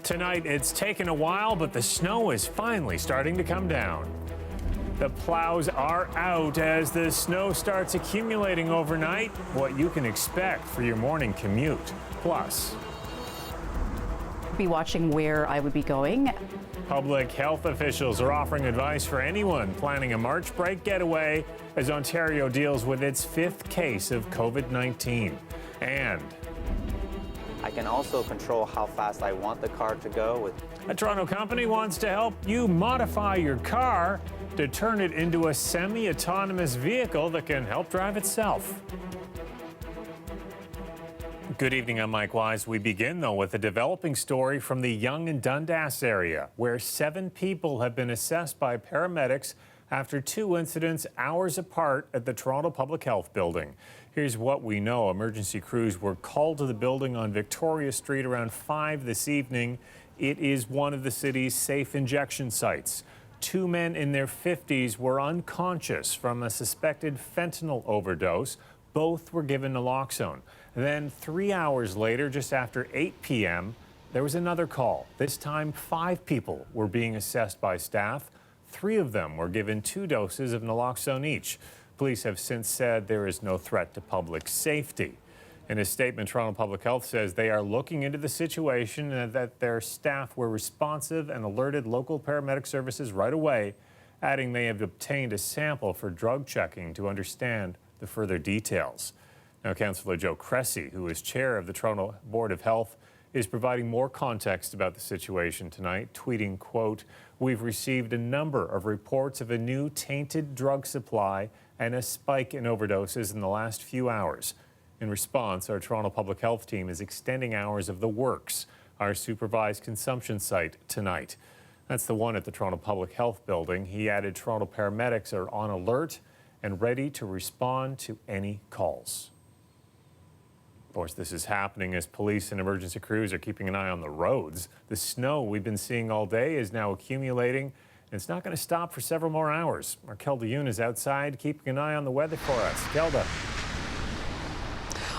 Tonight, it's taken a while, but the snow is finally starting to come down. The plows are out as the snow starts accumulating overnight. What you can expect for your morning commute. Plus, be watching where I would be going. Public health officials are offering advice for anyone planning a March break getaway as Ontario deals with its 5th case of COVID-19. And I can also control how fast I want the car to go. A Toronto company wants to help you modify your car to turn it into a semi-autonomous vehicle that can help drive itself. Good evening, I'm Mike Wise. We begin, though, with a developing story from the Yonge and Dundas area, where 7 people have been assessed by paramedics after 2 incidents hours apart at the Toronto Public Health Building. Here's what we know. Emergency crews were called to the building on Victoria Street around 5 this evening. It is one of the city's safe injection sites. 2 men in their 50s were unconscious from a suspected fentanyl overdose. Both were given naloxone. Then 3 hours later, just after 8 p.m., there was another call. This time, 5 people were being assessed by staff. 3 of them were given 2 doses of naloxone each. Police have since said there is no threat to public safety. In a statement, Toronto Public Health says they are looking into the situation and that their staff were responsive and alerted local paramedic services right away, adding they have obtained a sample for drug checking to understand the further details. Now, Councillor Joe Cressy, who is chair of the Toronto Board of Health, is providing more context about the situation tonight, tweeting, quote, "We've received a number of reports of a new tainted drug supply and a spike in overdoses in the last few hours. In response, our Toronto Public Health team is extending hours of the Works, our supervised consumption site, tonight." That's the one at the Toronto Public Health Building. He added Toronto paramedics are on alert and ready to respond to any calls. Of course, this is happening as police and emergency crews are keeping an eye on the roads. The snow we've been seeing all day is now accumulating, and it's not going to stop for several more hours. Our Kelda Yoon is outside keeping an eye on the weather for us. Kelda.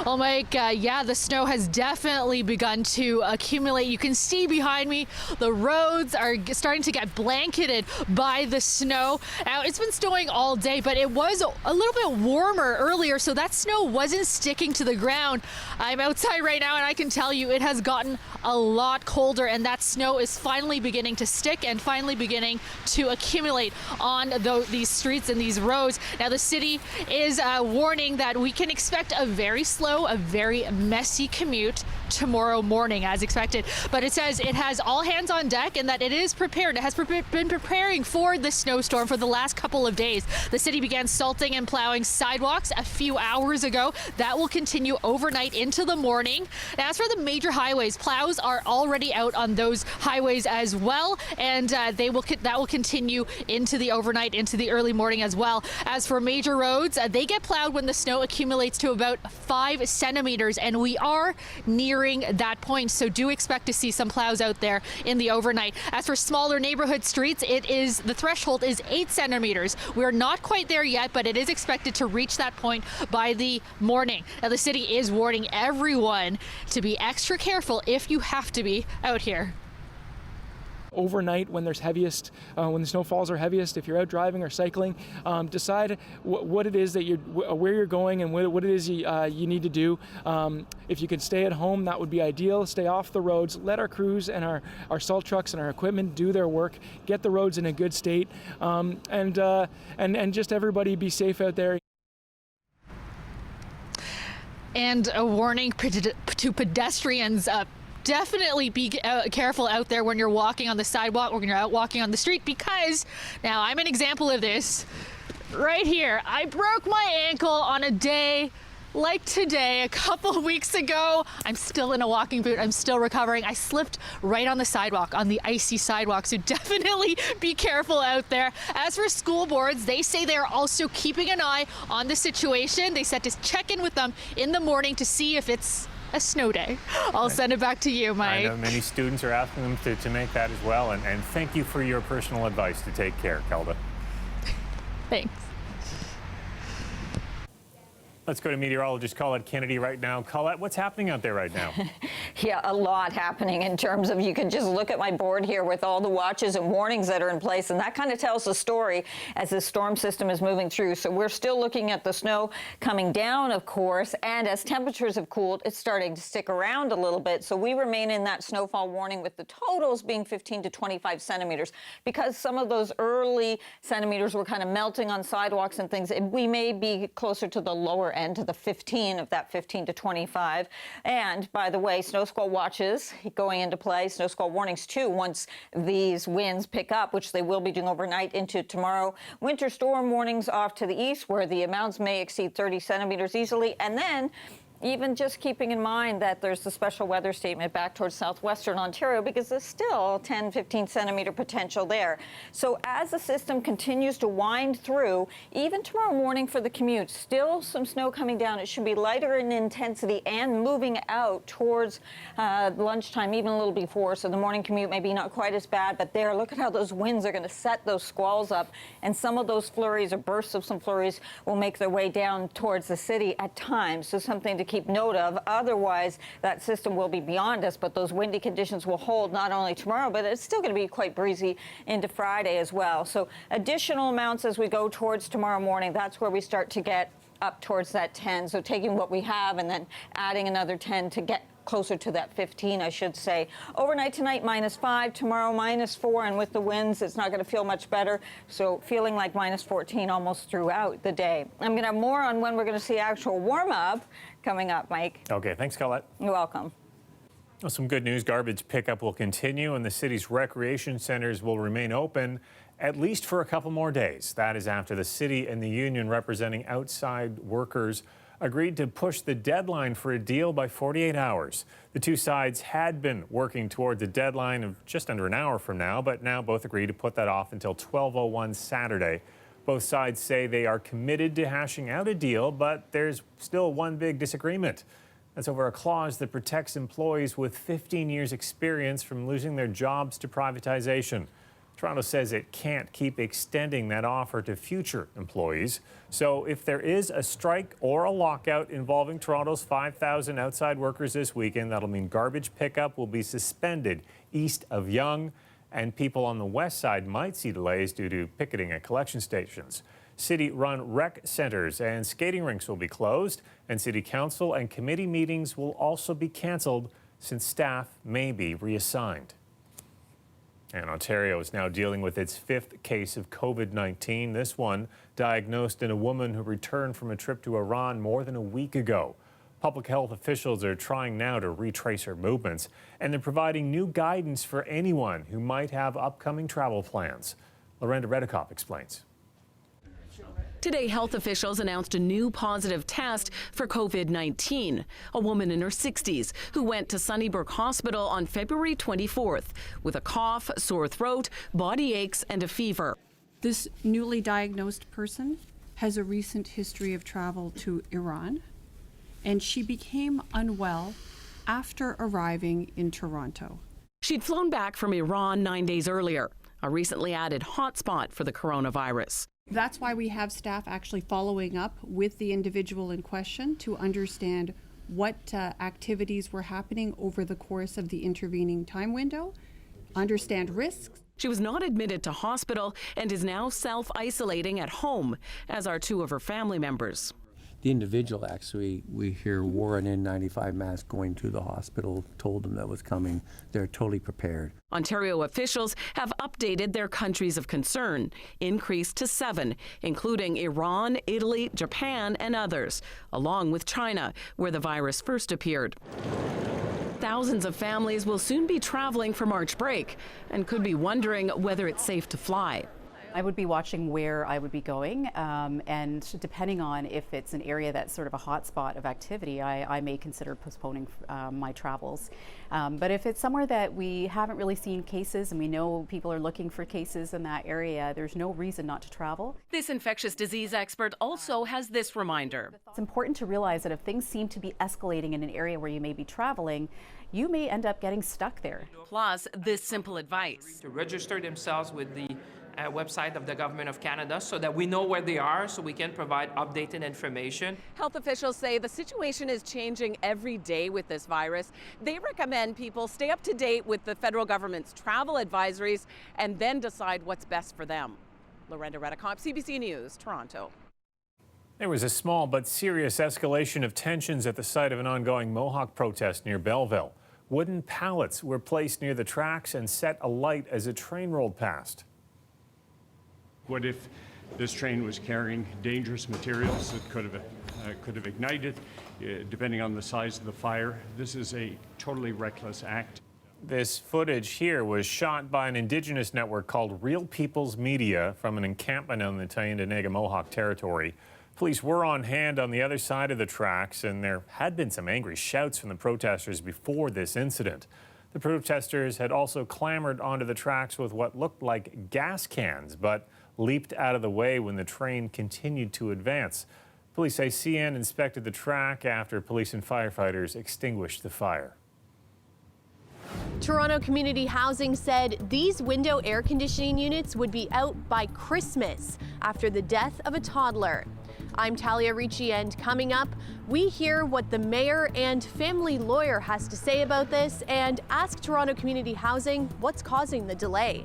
Well, Mike, yeah, the snow has definitely begun to accumulate. You can see behind me, the roads are starting to get blanketed by the snow. Now, it's been snowing all day, but it was a little bit warmer earlier, so that snow wasn't sticking to the ground. I'm outside right now, and I can tell you it has gotten a lot colder, and that snow is finally beginning to stick and finally beginning to accumulate on these streets and these roads. Now, the city is warning that we can expect a very slow, a very messy commute tomorrow morning as expected, but it says it has all hands on deck and that it is prepared. It has been preparing for the snowstorm for the last couple of days. The city began salting and plowing sidewalks a few hours ago. That will continue overnight into the morning. Now, as for the major highways, plows are already out on those highways as well, and that will continue into the overnight, into the early morning as well. As for major roads, they get plowed when the snow accumulates to about 5 centimeters, and we are nearing that point, so do expect to see some plows out there in the overnight. As for smaller neighborhood streets, the threshold is 8 centimeters. We're not quite there yet, but it is expected to reach that point by the morning. Now, the city is warning everyone to be extra careful if you have to be out here. Overnight, when there's heaviest, when the snowfalls are heaviest, if you're out driving or cycling, decide what it is that where you're going and what it is you need to do. If you can stay at home, that would be ideal. Stay off the roads. Let our crews and our salt trucks and our equipment do their work. Get the roads in a good state, and just everybody be safe out there. And a warning to pedestrians. Definitely be careful out there when you're walking on the sidewalk or when you're out walking on the street, because now I'm an example of this right here. I broke my ankle on a day like today, a couple of weeks ago. I'm still in a walking boot. I'm still recovering. I slipped right on the sidewalk, on the icy sidewalk. So definitely be careful out there. As for school boards, they say they're also keeping an eye on the situation. They said to check in with them in the morning to see if it's a snow day. I'll send it back to you, Mike. I know many students are asking them to make that as well. And thank you for your personal advice to take care, Kelda. Thanks. Let's go to meteorologist Colette Kennedy right now. Colette, what's happening out there right now? Yeah, a lot happening in terms of, you can just look at my board here with all the watches and warnings that are in place, and that kind of tells the story as this storm system is moving through. So we're still looking at the snow coming down, of course, and as temperatures have cooled, it's starting to stick around a little bit. So we remain in that snowfall warning with the totals being 15 to 25 centimeters because some of those early centimeters were kind of melting on sidewalks and things. We may be closer to the lower end, to the 15 of that 15 to 25. And by the way, snow squall watches going into play, snow squall warnings too, once these winds pick up, which they will be doing overnight into tomorrow. Winter storm warnings off to the east where the amounts may exceed 30 centimeters easily. And then even just keeping in mind that there's the special weather statement back towards southwestern Ontario because there's still 10, 15 centimeter potential there. So as the system continues to wind through, even tomorrow morning for the commute, still some snow coming down. It should be lighter in intensity and moving out towards lunchtime, even a little before. So the morning commute may be not quite as bad, but there, look at how those winds are going to set those squalls up. And some of those flurries or bursts of some flurries will make their way down towards the city at times. So something to keep note of. Otherwise, that system will be beyond us, but those windy conditions will hold not only tomorrow, but it's still going to be quite breezy into Friday as well. So additional amounts as we go towards tomorrow morning, that's where we start to get up towards that 10. So taking what we have and then adding another 10 to get closer to that 15, I should say. Overnight tonight, -5, tomorrow -4, and with the winds, it's not going to feel much better. So feeling like -14 almost throughout the day. I'm going to have more on when we're going to see actual warm-up coming up, Mike. Okay, thanks, Colette. You're welcome. Well, some good news. Garbage pickup will continue, and the city's recreation centers will remain open at least for a couple more days. That is after the city and the union representing outside workers agreed to push the deadline for a deal by 48 hours. The two sides had been working towards a deadline of just under an hour from now, but now both agreed to put that off until 12:01 Saturday. Both sides say they are committed to hashing out a deal, but there's still one big disagreement. That's over a clause that protects employees with 15 years experience from losing their jobs to privatization. Toronto says it can't keep extending that offer to future employees. So if there is a strike or a lockout involving Toronto's 5,000 outside workers this weekend, that'll mean garbage pickup will be suspended east of Yonge, and people on the west side might see delays due to picketing at collection stations. City-run rec centers and skating rinks will be closed, and City Council and committee meetings will also be cancelled since staff may be reassigned. And Ontario is now dealing with its 5th case of COVID-19. This one diagnosed in a woman who returned from a trip to Iran more than a week ago. Public health officials are trying now to retrace her movements, and they're providing new guidance for anyone who might have upcoming travel plans. Lorenda Redekop explains. Today, health officials announced a new positive test for COVID-19. A woman in her 60s who went to Sunnybrook Hospital on February 24th with a cough, sore throat, body aches, and a fever. This newly diagnosed person has a recent history of travel to Iran, and she became unwell after arriving in Toronto. She'd flown back from Iran 9 days earlier, a recently added hotspot for the coronavirus. That's why we have staff actually following up with the individual in question to understand what activities were happening over the course of the intervening time window, understand risks. She was not admitted to hospital and is now self-isolating at home, as are 2 of her family members. The individual, actually, we hear wore an N95 mask going to the hospital, told them that was coming. They're totally prepared. Ontario officials have updated their countries of concern, increased to 7, including Iran, Italy, Japan, and others, along with China, where the virus first appeared. Thousands of families will soon be traveling for March break and could be wondering whether it's safe to fly. I would be watching where I would be going, and depending on if it's an area that's sort of a hotspot of activity, I may consider postponing my travels. But if it's somewhere that we haven't really seen cases and we know people are looking for cases in that area, there's no reason not to travel. This infectious disease expert also has this reminder. It's important to realize that if things seem to be escalating in an area where you may be traveling, you may end up getting stuck there. Plus, this simple advice. To register themselves with the website of the Government of Canada so that we know where they are, so we can provide updated information. Health officials say the situation is changing every day with this virus. They recommend people stay up to date with the federal government's travel advisories and then decide what's best for them. Lorenda Redicomp, CBC News, Toronto. There was a small but serious escalation of tensions at the site of an ongoing Mohawk protest near Belleville. Wooden pallets were placed near the tracks and set alight as a train rolled past. What if this train was carrying dangerous materials that could have ignited, depending on the size of the fire? This is a totally reckless act. This footage here was shot by an Indigenous network called Real People's Media from an encampment on the Tyendinaga Mohawk territory. Police were on hand on the other side of the tracks, and there had been some angry shouts from the protesters before this incident. The protesters had also clambered onto the tracks with what looked like gas cans, but leaped out of the way when the train continued to advance. Police say CN inspected the track after police and firefighters extinguished the fire. Toronto Community Housing said these window air conditioning units would be out by Christmas after the death of a toddler. I'm Talia Ricci, and coming up, we hear what the mayor and family lawyer has to say about this and ask Toronto Community Housing what's causing the delay.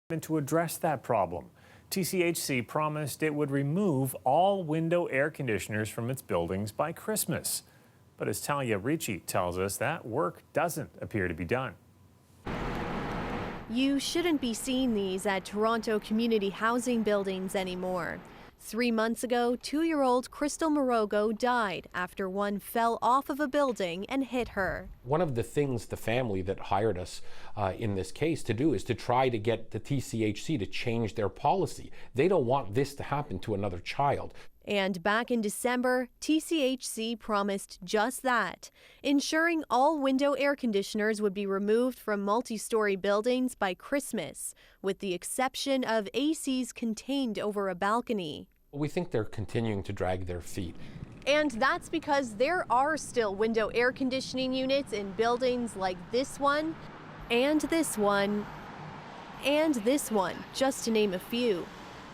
And to address that problem, TCHC promised it would remove all window air conditioners from its buildings by Christmas. But as Talia Ricci tells us, that work doesn't appear to be done. You shouldn't be seeing these at Toronto Community Housing buildings anymore. 3 months ago, 2-year-old Crystal Morogo died after one fell off of a building and hit her. One of the things the family that hired us in this case to do is to try to get the TCHC to change their policy. They don't want this to happen to another child. And back in December, TCHC promised just that, ensuring all window air conditioners would be removed from multi-story buildings by Christmas, with the exception of ACs contained over a balcony. We think they're continuing to drag their feet. And that's because there are still window air conditioning units in buildings like this one, and this one, and this one, just to name a few.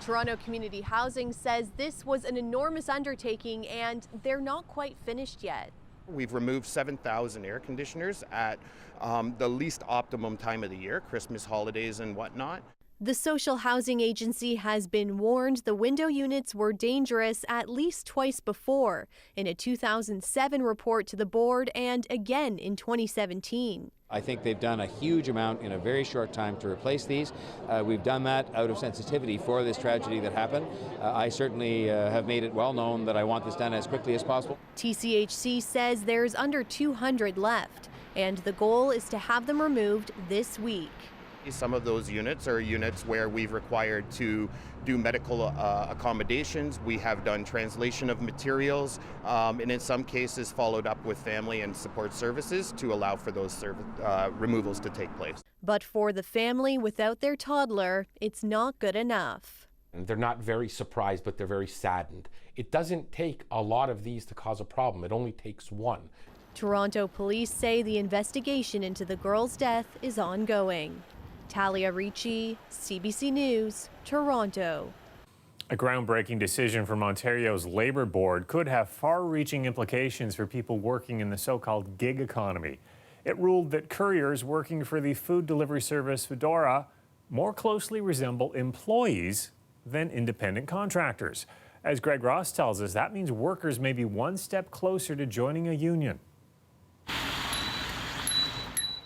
Toronto Community Housing says this was an enormous undertaking and they're not quite finished yet. We've removed 7,000 air conditioners at the least optimum time of the year, Christmas holidays and whatnot. The Social Housing Agency has been warned the window units were dangerous at least twice before, in a 2007 report to the board and again in 2017. I think they've done a huge amount in a very short time to replace these. We've done that out of sensitivity for this tragedy that happened. I certainly have made it well known that I want this done as quickly as possible. TCHC says there's under 200 left, and the goal is to have them removed this week. Some of those units are units where we've required to do medical accommodations. We have done translation of materials, and in some cases followed up with family and support services to allow for those removals to take place. But for the family without their toddler, it's not good enough. They're not very surprised, but they're very saddened. It doesn't take a lot of these to cause a problem. It only takes one. Toronto police say the investigation into the girl's death is ongoing. Talia Ricci, CBC News, Toronto. A groundbreaking decision from Ontario's Labour Board could have far-reaching implications for people working in the so-called gig economy. It ruled that couriers working for the food delivery service Foodora more closely resemble employees than independent contractors. As Greg Ross tells us, that means workers may be one step closer to joining a union.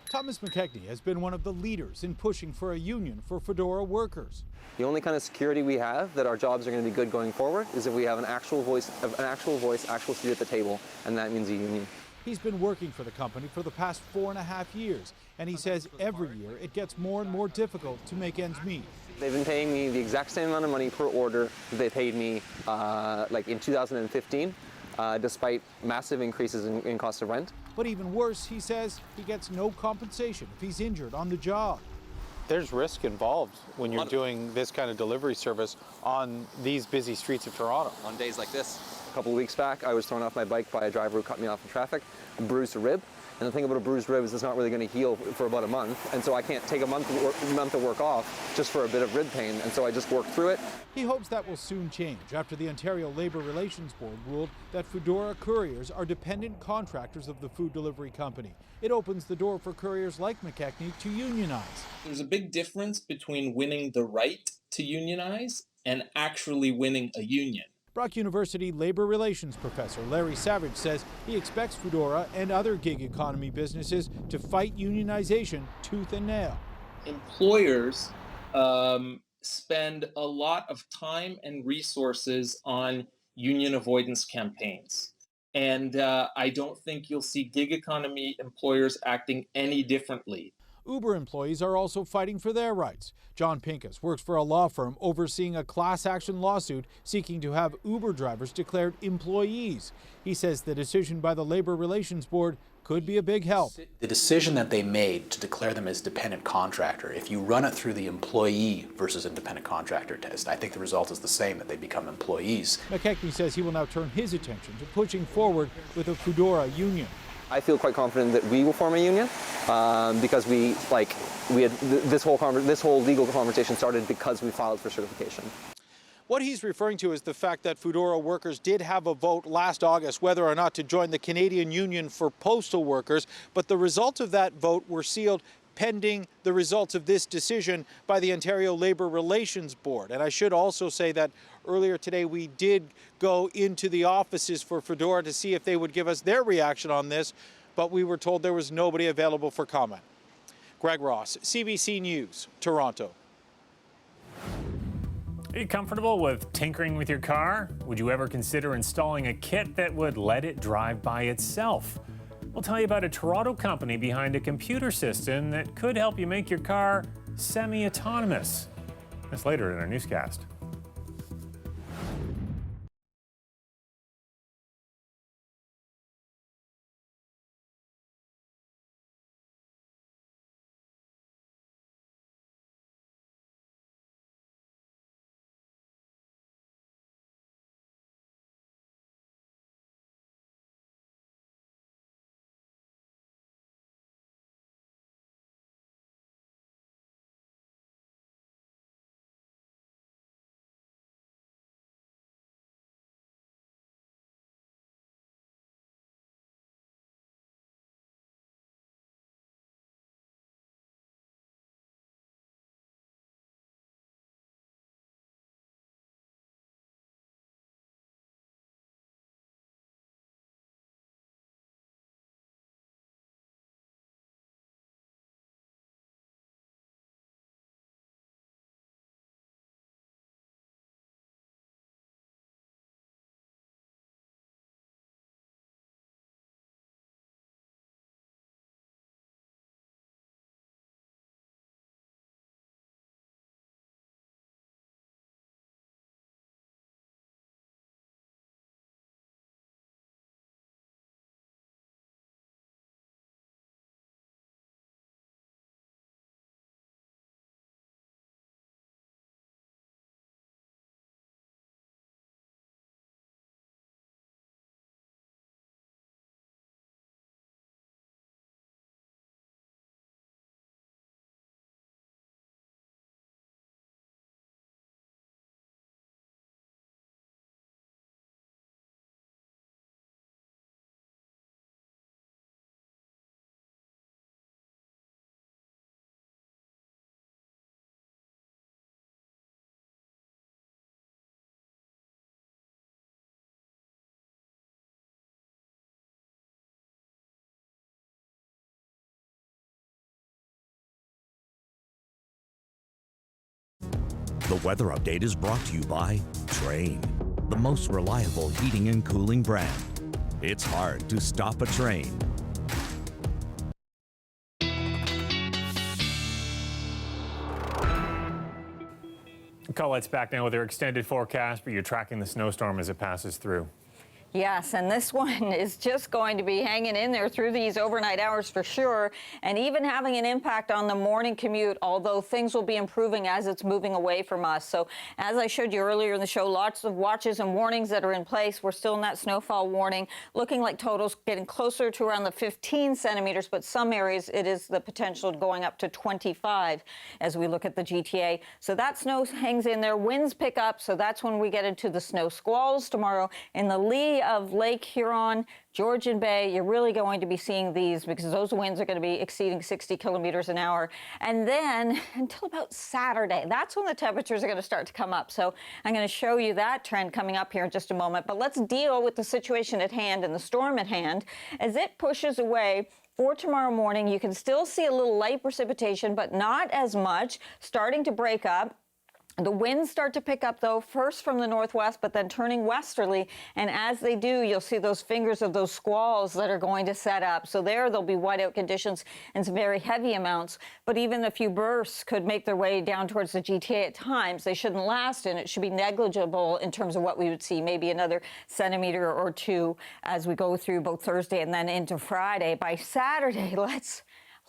Thomas McKechnie has been one of the leaders in pushing for a union for Foodora workers. The only kind of security we have that our jobs are going to be good going forward is if we have an actual voice, actual seat at the table, and that means a union. He's been working for the company for the past 4.5 years, and he says every year it gets more and more difficult to make ends meet. They've been paying me the exact same amount of money per order that they paid me like in 2015, despite massive increases in cost of rent. But even worse, he says he gets no compensation if he's injured on the job. There's risk involved when you're doing this kind of delivery service on these busy streets of Toronto. On days like this. A couple of weeks back, I was thrown off my bike by a driver who cut me off in traffic and bruised a rib. And the thing about a bruised rib is it's not really going to heal for about a month. And so I can't take a month of work off just for a bit of rib pain. And so I just work through it. He hopes that will soon change after the Ontario Labour Relations Board ruled that Foodora couriers are dependent contractors of the food delivery company. It opens the door for couriers like McKechnie to unionize. There's a big difference between winning the right to unionize and actually winning a union. Brock University Labour Relations professor Larry Savage says he expects Foodora and other gig economy businesses to fight unionization tooth and nail. Employers spend a lot of time and resources on union avoidance campaigns. And I don't think you'll see gig economy employers acting any differently. Uber employees are also fighting for their rights. John Pincus works for a law firm overseeing a class action lawsuit seeking to have Uber drivers declared employees. He says the decision by the Labour Relations Board could be a big help. The decision that they made to declare them as dependent contractor, if you run it through the employee versus independent contractor test, I think the result is the same, that they become employees. McKechnie says he will now turn his attention to pushing forward with a Foodora union. I feel quite confident that we will form a union because we had this whole legal conversation started because we filed for certification. What he's referring to is the fact that Foodora workers did have a vote last August whether or not to join the Canadian Union for Postal Workers, but the results of that vote were sealed pending the results of this decision by the Ontario Labour Relations Board. And I should also say that earlier today we did go into the offices for Foodora to see if they would give us their reaction on this, but we were told there was nobody available for comment. Greg Ross, CBC News, Toronto. Are you comfortable with tinkering with your car? Would you ever consider installing a kit that would let it drive by itself? We'll tell you about a Toronto company behind a computer system that could help you make your car semi-autonomous. That's later in our newscast. The weather update is brought to you by Train, the most reliable heating and cooling brand. It's hard to stop a train. Colette's back now with her extended forecast, but you're tracking the snowstorm as it passes through. Yes, and this one is just going to be hanging in there through these overnight hours for sure, and even having an impact on the morning commute, although things will be improving as it's moving away from us. So as I showed you earlier in the show, lots of watches and warnings that are in place. We're still in that snowfall warning, looking like totals getting closer to around the 15 centimeters, but some areas it is the potential going up to 25 as we look at the GTA. So that snow hangs in there. Winds pick up, so that's when we get into the snow squalls tomorrow in the lee of Lake Huron, Georgian Bay. You're really going to be seeing these because those winds are going to be exceeding 60 kilometers an hour. And then until about Saturday, that's when the temperatures are going to start to come up. So I'm going to show you that trend coming up here in just a moment. But let's deal with the situation at hand and the storm at hand as it pushes away. For tomorrow morning, you can still see a little light precipitation, but not as much, starting to break up. The winds start to pick up, though, first from the northwest, but then turning westerly. And as they do, you'll see those fingers of those squalls that are going to set up. So there'll be whiteout conditions and some very heavy amounts. But even a few bursts could make their way down towards the GTA at times. They shouldn't last, and it should be negligible in terms of what we would see, maybe another centimeter or two as we go through both Thursday and then into Friday. By Saturday,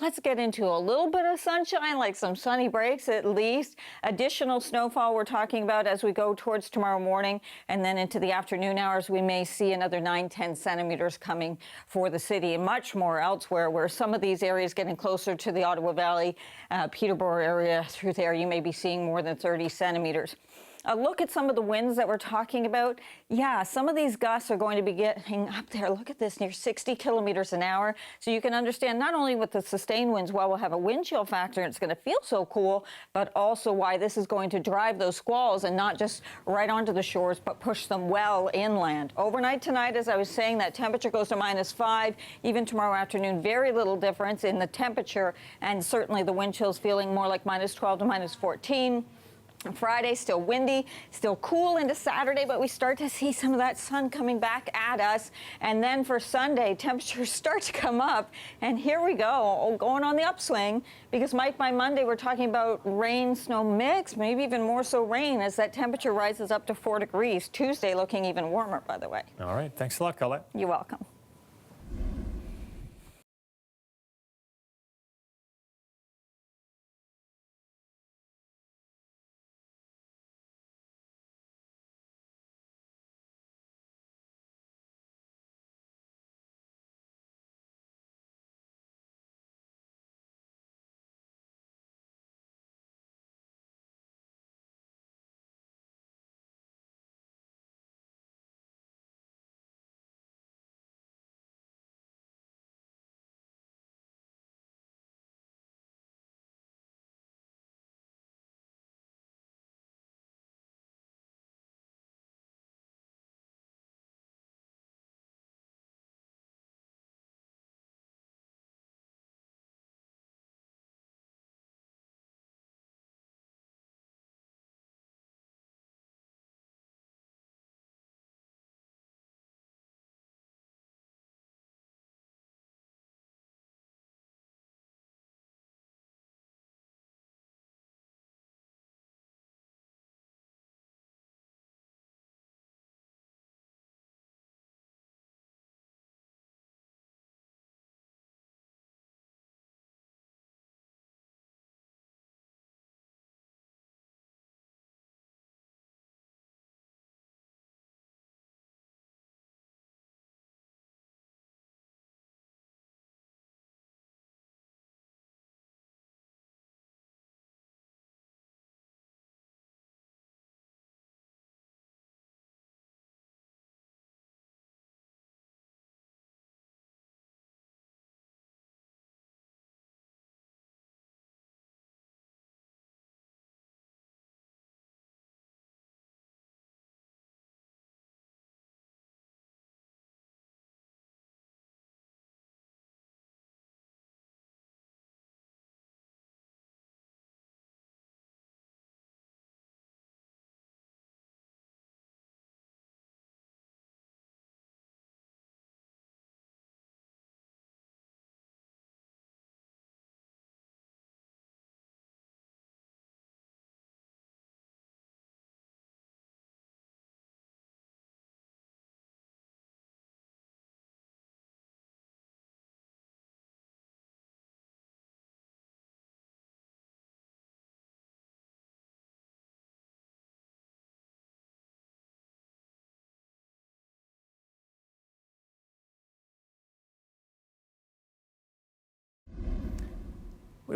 Let's get into a little bit of sunshine, like some sunny breaks at least. Additional snowfall we're talking about as we go towards tomorrow morning, and then into the afternoon hours, we may see another 9-10 centimeters coming for the city, and much more elsewhere, where some of these areas getting closer to the Ottawa Valley, Peterborough area through there, you may be seeing more than 30 centimeters. A look at some of the winds that we're talking about. Yeah, some of these gusts are going to be getting up there. Look at this, near 60 kilometers an hour. So you can understand not only with the sustained winds, why we'll have a wind chill factor and it's going to feel so cool, but also why this is going to drive those squalls and not just right onto the shores, but push them well inland. Overnight tonight, as I was saying, that temperature goes to -5. Even tomorrow afternoon, very little difference in the temperature, and certainly the wind chills feeling more like -12 to -14. Friday, still windy, still cool into Saturday, but we start to see some of that sun coming back at us. And then for Sunday, temperatures start to come up. And here we go, going on the upswing, because Mike, by Monday, we're talking about rain, snow mix, maybe even more so rain as that temperature rises up to 4 degrees. Tuesday looking even warmer, by the way. All right. Thanks a lot, Colette. You're welcome.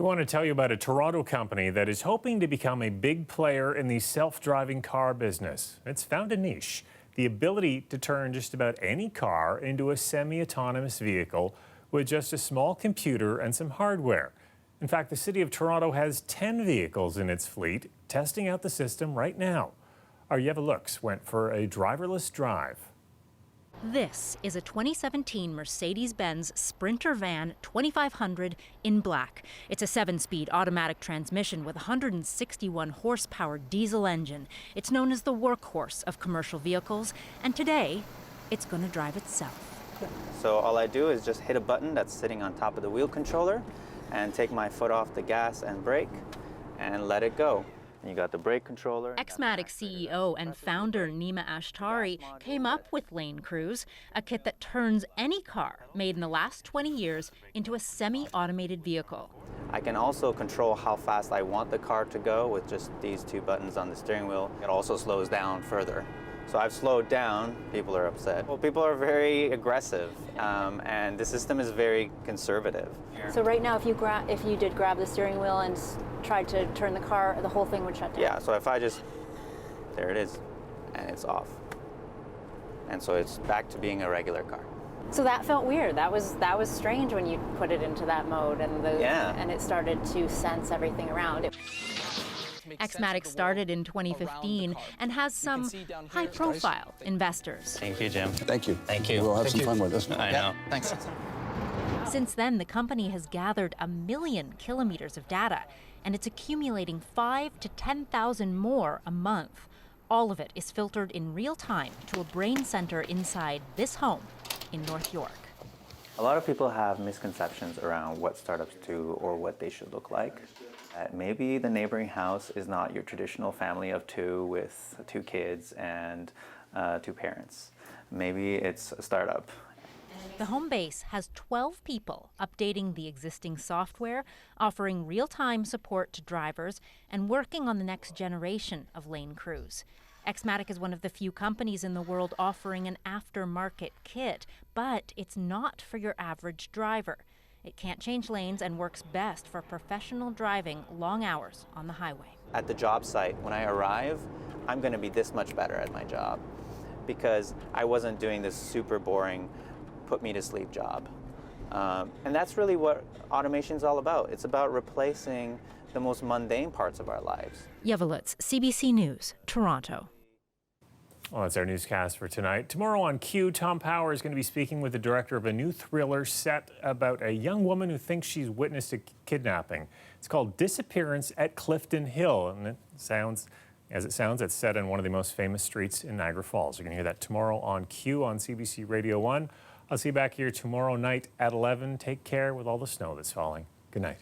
want to tell you about a Toronto company that is hoping to become a big player in the self-driving car business. It's found a niche, the ability to turn just about any car into a semi-autonomous vehicle with just a small computer and some hardware. In fact, the City of Toronto has 10 vehicles in its fleet testing out the system right now. Our Yeva Looks went for a driverless drive. This is a 2017 Mercedes-Benz Sprinter van 2500 in black. It's a 7-speed automatic transmission with a 161 horsepower diesel engine. It's known as the workhorse of commercial vehicles, and today it's going to drive itself. So all I do is just hit a button that's sitting on top of the wheel controller and take my foot off the gas and brake and let it go. You got the brake controller. Xmatic CEO and founder Nima Ashtari came up with Lane Cruise, a kit that turns any car made in the last 20 years into a semi-automated vehicle. I can also control how fast I want the car to go with just these two buttons on the steering wheel. It also slows down further. So I've slowed down. People are upset. Well, people are very aggressive, and the system is very conservative. So right now, if you did grab the steering wheel and tried to turn the car, the whole thing would shut down? Yeah, so if I just, there it is, and it's off. And so it's back to being a regular car. So that felt weird. That was strange when you put it into that mode and it started to sense everything around it. Xmatic started in 2015 and has some high-profile investors. Thank you, Jim. Thank you. Thank you. We'll have some fun with this. I know. Thanks. Since then, the company has gathered 1 million kilometers of data, and it's accumulating 5,000 to 10,000 more a month. All of it is filtered in real time to a brain center inside this home in North York. A lot of people have misconceptions around what startups do or what they should look like. Maybe the neighboring house is not your traditional family of two with 2 kids and 2 parents. Maybe it's a startup. The home base has 12 people updating the existing software, offering real-time support to drivers, and working on the next generation of Lane Cruise. Xmatic is one of the few companies in the world offering an aftermarket kit, but it's not for your average driver. It can't change lanes and works best for professional driving long hours on the highway. At the job site, when I arrive, I'm going to be this much better at my job because I wasn't doing this super boring, put-me-to-sleep job. And that's really what automation is all about. It's about replacing the most mundane parts of our lives. Yeva Looks, CBC News, Toronto. Well, that's our newscast for tonight. Tomorrow on Q, Tom Power is going to be speaking with the director of a new thriller set about a young woman who thinks she's witnessed a kidnapping. It's called Disappearance at Clifton Hill, and it sounds, it's set in one of the most famous streets in Niagara Falls. You're going to hear that tomorrow on Q on CBC Radio 1. I'll see you back here tomorrow night at 11. Take care with all the snow that's falling. Good night.